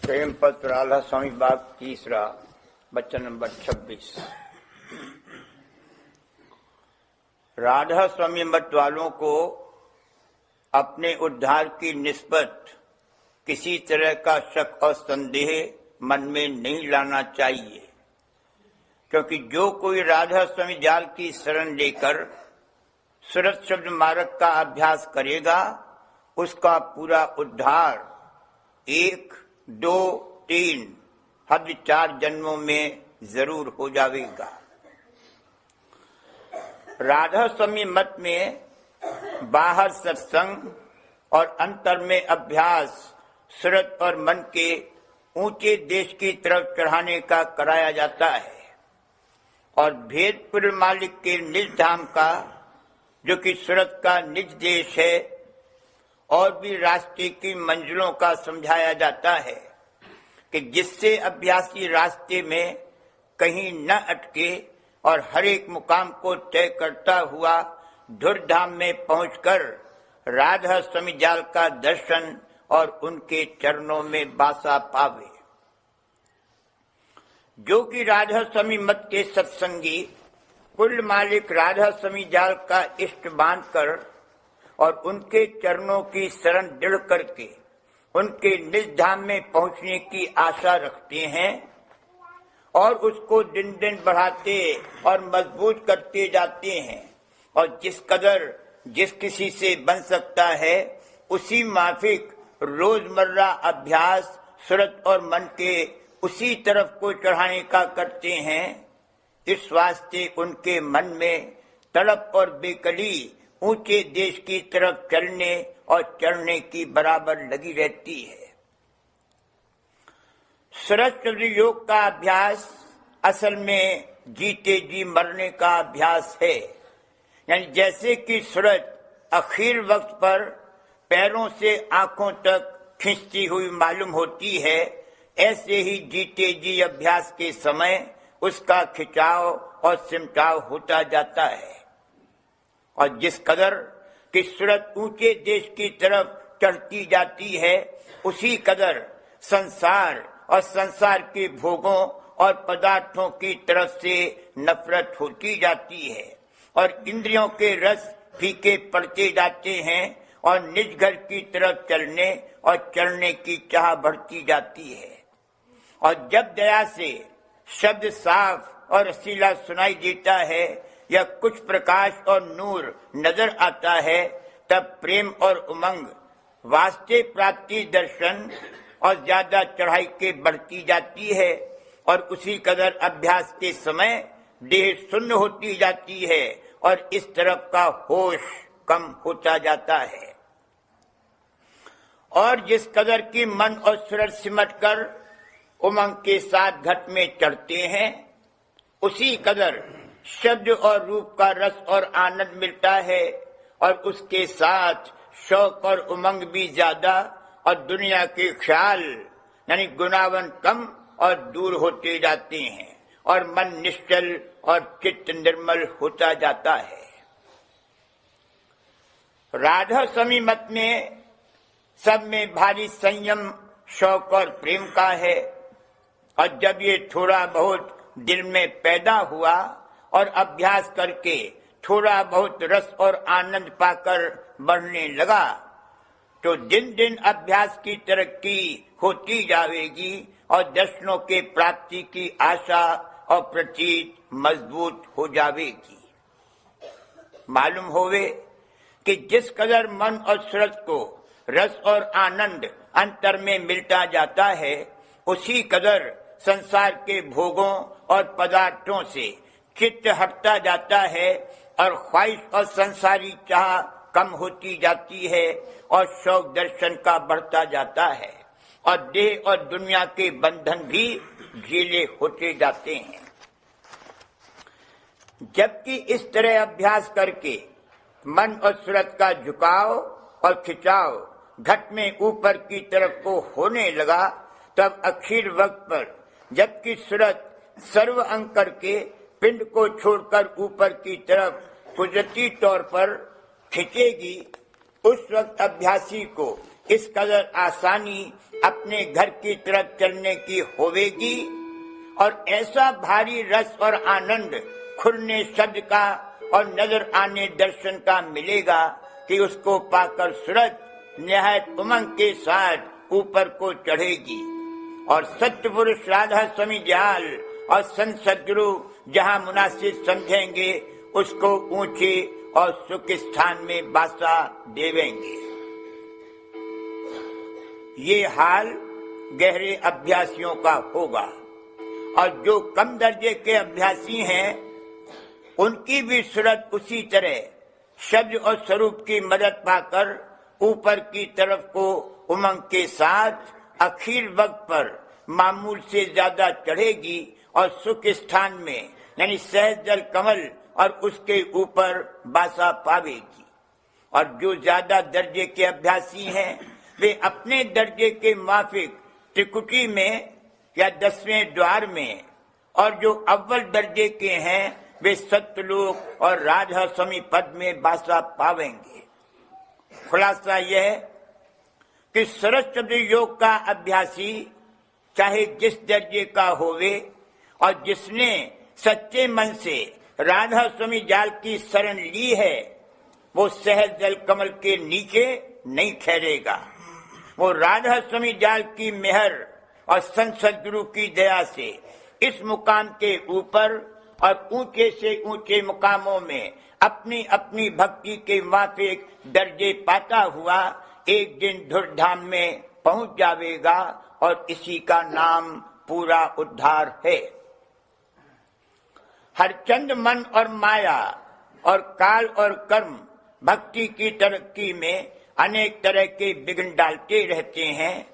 प्रेम पत्र राधा स्वामी बाग तीसरा बच्चन नंबर 26। राधा स्वामी मत वालों को अपने उद्धार की निस्बत किसी तरह का शक और संदेह मन में नहीं लाना चाहिए, क्योंकि जो कोई राधा स्वामी जाल की शरण लेकर सूरत शब्द मार्ग का अभ्यास करेगा उसका पूरा उद्धार 1, 2, 3 हद 4 जन्मों में जरूर हो जाएगा। राधा स्वामी मत में बाहर सत्संग और अंतर में अभ्यास सूरत और मन के ऊंचे देश की तरफ चढ़ाने का कराया जाता है, और भेदपुर मालिक के निज धाम का, जो कि सूरत का निज देश है, और भी रास्ते की मंजिलों का समझाया जाता है कि जिससे अभ्यासी रास्ते में कहीं न अटके और हर एक मुकाम को तय करता हुआ धुरधाम में पहुंचकर राधा स्वामी जाल का दर्शन और उनके चरणों में बासा पावे। जो कि राधा स्वामी मत के सत्संगी कुल मालिक राधा स्वामी जाल का इष्ट बांधकर और उनके चरणों की शरण दृढ़ करके उनके निज धाम में पहुंचने की आशा रखते हैं और उसको दिन दिन बढ़ाते और मजबूत करते जाते हैं, और जिस कदर जिस किसी से बन सकता है उसी माफिक रोजमर्रा अभ्यास सूरत और मन के उसी तरफ को चढ़ाने का करते हैं। इस वास्ते उनके मन में तड़प और बेकली ऊंचे देश की तरफ चलने और चढ़ने की बराबर लगी रहती है। सूरत योग का अभ्यास असल में जीते जी मरने का अभ्यास है, यानी जैसे कि सूरत आखिर वक्त पर पैरों से आंखों तक खींचती हुई मालूम होती है, ऐसे ही जीते जी अभ्यास के समय उसका खिंचाव और सिमटाव होता जाता है। और जिस कदर कि सूरत ऊंचे देश की तरफ चढ़ती जाती है उसी कदर संसार और संसार के भोगों और पदार्थों की तरफ से नफरत होती जाती है, और इंद्रियों के रस फीके पड़ते जाते हैं और निज घर की तरफ चलने और चढ़ने की चाह बढ़ती जाती है। और जब दया से शब्द साफ और रसीला सुनाई देता है या कुछ प्रकाश और नूर नजर आता है, तब प्रेम और उमंग वास्ते प्राप्ति दर्शन और ज्यादा चढ़ाई के बढ़ती जाती है, और उसी कदर अभ्यास के समय देह शून्य होती जाती है और इस तरफ का होश कम होता जाता है। और जिस कदर की मन और सूरत सिमट कर उमंग के साथ घट में चढ़ते हैं उसी कदर शब्द और रूप का रस और आनंद मिलता है, और उसके साथ शौक और उमंग भी ज्यादा और दुनिया के ख्याल यानी गुनावन कम और दूर होते जाते हैं, और मन निश्चल और चित्त निर्मल होता जाता है। राधा स्वामी मत में सब में भारी संयम शौक और प्रेम का है, और जब ये थोड़ा बहुत दिल में पैदा हुआ और अभ्यास करके थोड़ा बहुत रस और आनंद पाकर बढ़ने लगा, तो दिन दिन अभ्यास की तरक्की होती जाएगी और दर्शनों के प्राप्ति की आशा और प्रतीत मजबूत हो जाएगी। मालूम होवे कि जिस कदर मन और सूरत को रस और आनंद अंतर में मिलता जाता है उसी कदर संसार के भोगों और पदार्थों से चित्त हटता जाता है और ख्वाहिश और संसारी चाह कम होती जाती है और शौक दर्शन का बढ़ता जाता है, और देह और दुनिया के बंधन भी ढीले होते जाते हैं। जबकि इस तरह अभ्यास करके मन और सूरत का झुकाव और खिंचाव घट में ऊपर की तरफ को होने लगा, तब आखिर वक्त पर जबकि सूरत सर्व अंग करके पिंड को छोड़कर ऊपर की तरफ कुदरती तौर पर खिंचेगी, उस वक्त अभ्यासी को इस कदर आसानी अपने घर की तरफ चलने की होवेगी और ऐसा भारी रस और आनंद खुलने शब्द का और नजर आने दर्शन का मिलेगा कि उसको पाकर सूरत निहायत उमंग के साथ ऊपर को चढ़ेगी और सत्य पुरुष राधा स्वामी दयाल और संत सद्गुरु जहाँ मुनासिब समझेंगे उसको ऊंचे और सुख स्थान में बासा देवेंगे। ये हाल गहरे अभ्यासियों का होगा और जो कम दर्जे के अभ्यासी हैं उनकी भी सूरत उसी तरह शब्द और स्वरूप की मदद पाकर ऊपर की तरफ को उमंग के साथ अखीर वक्त पर मामूल से ज्यादा चढ़ेगी और सुख स्थान में यानी सहज जल कमल और उसके ऊपर बासा पावेगी। और जो ज्यादा दर्जे के अभ्यासी हैं वे अपने दर्जे के माफिक त्रिकुटी में या 10वें द्वार में और जो अव्वल दर्जे के हैं वे सत्यलोक और राधा स्वामी पद में बासा पावेंगे। खुलासा यह कि सरस्वती योग का अभ्यासी चाहे जिस दर्जे का होवे और जिसने सच्चे मन से राधा स्वामी जाल की शरण ली है वो सहज जल कमल के नीचे नहीं ठहरेगा। वो राधा स्वामी जाल की मेहर और संत सद्गुरु की दया से इस मुकाम के ऊपर और ऊंचे से ऊंचे मुकामों में अपनी अपनी भक्ति के माफिक दर्जे पाता हुआ एक दिन धुरधाम में पहुंच जाएगा और इसी का नाम पूरा उद्धार है। हरचंद मन और माया और काल और कर्म भक्ति की तरक्की में अनेक तरह के विघ्न डालते रहते हैं,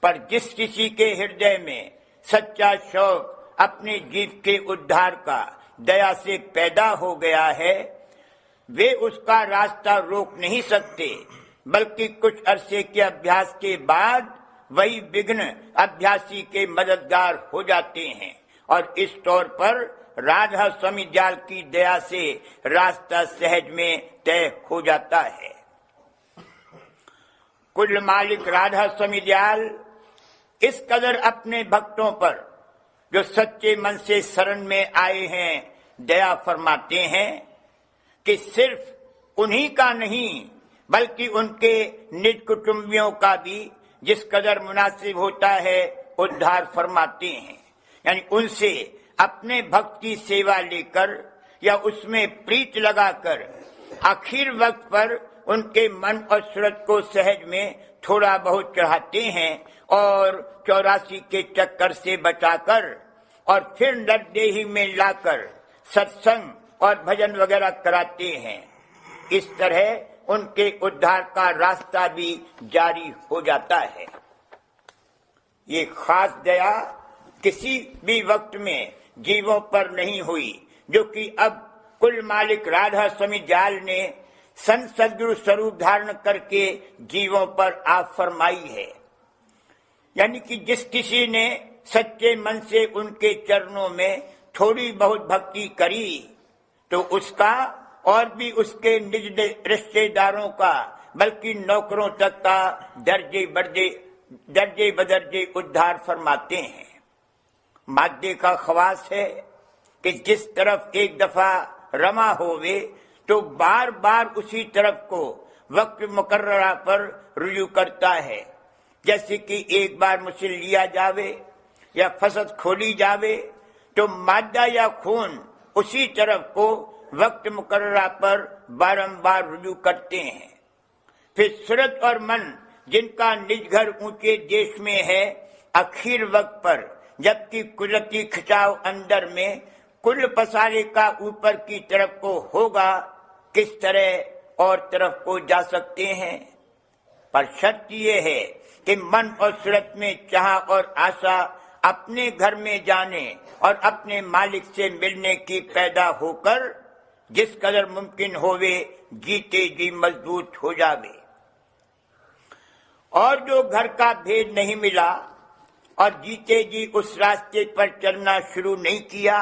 पर जिस किसी के हृदय में सच्चा शौक अपने जीव के उद्धार का दया से पैदा हो गया है वे उसका रास्ता रोक नहीं सकते, बल्कि कुछ अरसे के अभ्यास के बाद वही विघ्न अभ्यासी के मददगार हो जाते हैं और इस तौर पर राधा स्वामी जाल की दया से रास्ता सहज में तय हो जाता है। कुल मालिक राधा स्वामी जाल इस कदर अपने भक्तों पर जो सच्चे मन से शरण में आए हैं दया फरमाते हैं कि सिर्फ उन्हीं का नहीं बल्कि उनके निज कुटुंबियों का भी जिस कदर मुनासिब होता है उद्धार फरमाते हैं। यानी उनसे अपने भक्त की सेवा लेकर या उसमें प्रीत लगाकर आखिर वक्त पर उनके मन और सूरत को सहज में थोड़ा बहुत चढ़ाते हैं और 84 के चक्कर से बचाकर और फिर नरदेही में लाकर सत्संग और भजन वगैरह कराते हैं। इस तरह उनके उद्धार का रास्ता भी जारी हो जाता है। ये खास दया किसी भी वक्त में जीवों पर नहीं हुई जो कि अब कुल मालिक राधा स्वामी जाल ने संत सद्गुरु स्वरूप धारण करके जीवों पर आप फरमाई है। यानी कि जिस किसी ने सच्चे मन से उनके चरणों में थोड़ी बहुत भक्ति करी तो उसका और भी उसके निज रिश्तेदारों का बल्कि नौकरों तक का दर्जे बदर्जे उद्धार फरमाते हैं। माद्दे का खवास है कि जिस तरफ एक दफा रमा होवे तो बार बार उसी तरफ को वक्त मुकर्ररा पर रुजू करता है। जैसे कि एक बार मुसल लिया जावे या फसद खोली जावे तो मादा या खून उसी तरफ को वक्त मुकर्ररा पर बारंबार रुजू करते हैं। फिर सूरत और मन जिनका निज घर ऊंचे देश में है आखिर वक्त पर जबकि कुदरती खिंचाव अंदर में कुल पसारे का ऊपर की तरफ को होगा किस तरह और तरफ को जा सकते हैं। पर शर्त ये है कि मन और सूरत में चाह और आशा अपने घर में जाने और अपने मालिक से मिलने की पैदा होकर जिस कदर मुमकिन होवे जीते जी मजबूत हो जावे। और जो घर का भेद नहीं मिला और जीते जी उस रास्ते पर चलना शुरू नहीं किया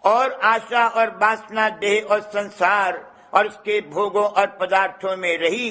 और आशा और वासना देह और संसार और उसके भोगों और पदार्थों में रही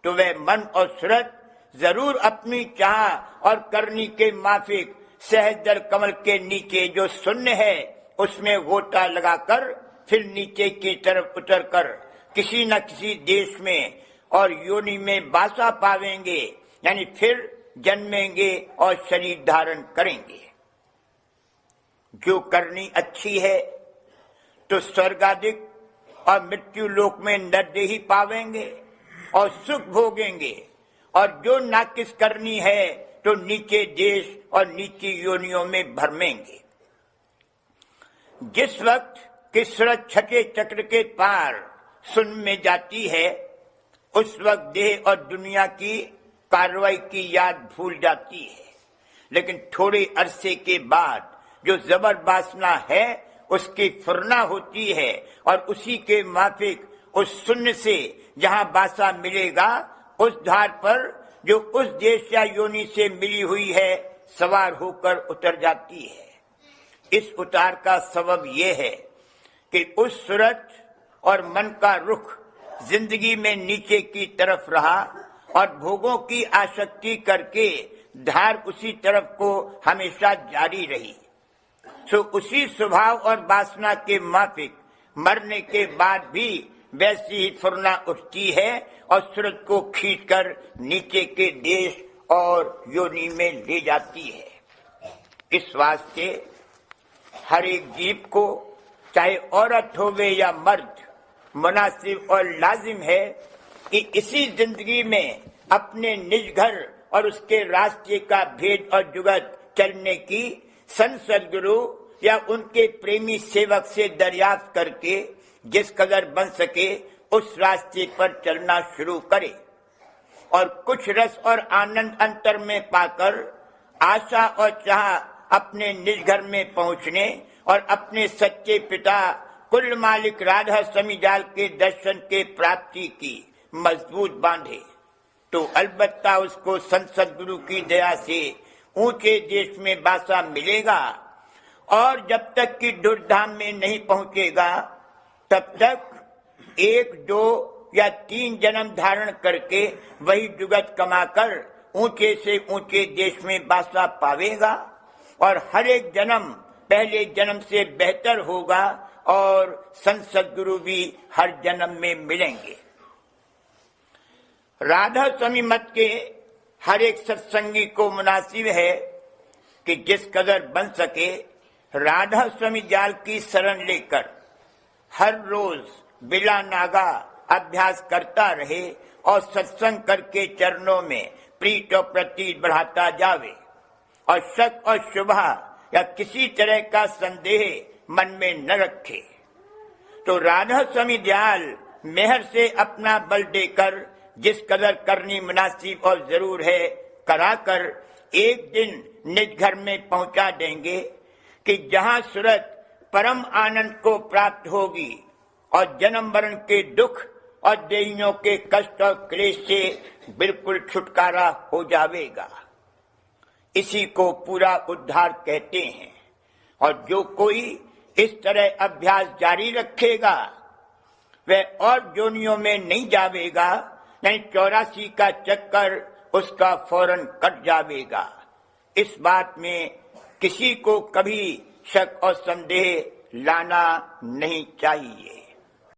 तो वह मन और सूरत जरूर अपनी चाह और करनी के माफिक सहजदल कमल के नीचे जो शून्य है उसमें गोता लगाकर फिर नीचे की तरफ उतरकर किसी न किसी देश में और योनि में बासा पावेंगे, यानी फिर जन्मेंगे और शरीर धारण करेंगे। जो करनी अच्छी है तो स्वर्गादिक और मृत्यु लोक में नरदेही पावेंगे और सुख भोगेंगे, और जो नाकिस करनी है तो नीचे देश और नीचे योनियों में भरमेंगे। जिस वक्त कि सूरज छठे चक्र के पार शून्य में जाती है उस वक्त देह और दुनिया की कार्रवाई की याद भूल जाती है, लेकिन थोड़े अरसे के बाद जो जबर वासना है उसकी फुरना होती है और उसी के माफिक उस शून्य से जहां बासा मिलेगा उस धार पर जो उस देश या योनि से मिली हुई है सवार होकर उतर जाती है। इस उतार का सबब यह है कि उस सूरत और मन का रुख जिंदगी में नीचे की तरफ रहा और भोगों की आसक्ति करके धार उसी तरफ को हमेशा जारी रही। सो उसी स्वभाव और वासना के माफिक मरने के बाद भी वैसी ही फुरना उठती है और सूरत को खींचकर नीचे के देश और योनि में ले जाती है। इस वास्ते हर एक जीव को चाहे औरत होवे या मर्द मुनासिब और लाजिम है कि इसी जिंदगी में अपने निज घर और उसके रास्ते का भेद और जुगत चलने की संत सद्गुरु या उनके प्रेमी सेवक से दरियाफ्त करके जिस कदर बन सके उस रास्ते पर चलना शुरू करे और कुछ रस और आनंद अंतर में पाकर आशा और चाह अपने निज घर में पहुंचने और अपने सच्चे पिता कुल मालिक राधा स्वामी जाल के दर्शन के प्राप्ति की मजबूत बांधे तो अलबत्ता उसको संत सद्गुरु की दया से ऊंचे देश में बासा मिलेगा, और जब तक कि दुर्धाम में नहीं पहुंचेगा तब तक 1, 2 या 3 जन्म धारण करके वही जुगत कमाकर ऊंचे से ऊंचे देश में बासा पावेगा और हर एक जन्म पहले जन्म से बेहतर होगा और संत सद्गुरु भी हर जन्म में मिलेंगे। राधा स्वामी मत के हर एक सत्संगी को मुनासिब है कि जिस कदर बन सके राधा स्वामी जाल की शरण लेकर हर रोज बिला नागा अभ्यास करता रहे और सत्संग करके चरणों में प्रीत और प्रतीत बढ़ाता जावे और शक और शुभा या किसी तरह का संदेह मन में न रखे तो राधा स्वामी दयाल मेहर से अपना बल देकर जिस कदर करनी मुनासिब और जरूर है कराकर एक दिन निज घर में पहुंचा देंगे कि जहां सूरत परम आनंद को प्राप्त होगी और जन्म मरण के दुख और देहियों के कष्ट और क्लेश से बिल्कुल छुटकारा हो जाएगा। इसी को पूरा उद्धार कहते हैं। और जो कोई इस तरह अभ्यास जारी रखेगा वह और जोनियों में नहीं जावेगा, नहीं 84 का चक्कर उसका फौरन कट जावेगा। इस बात में किसी को कभी शक और संदेह लाना नहीं चाहिए।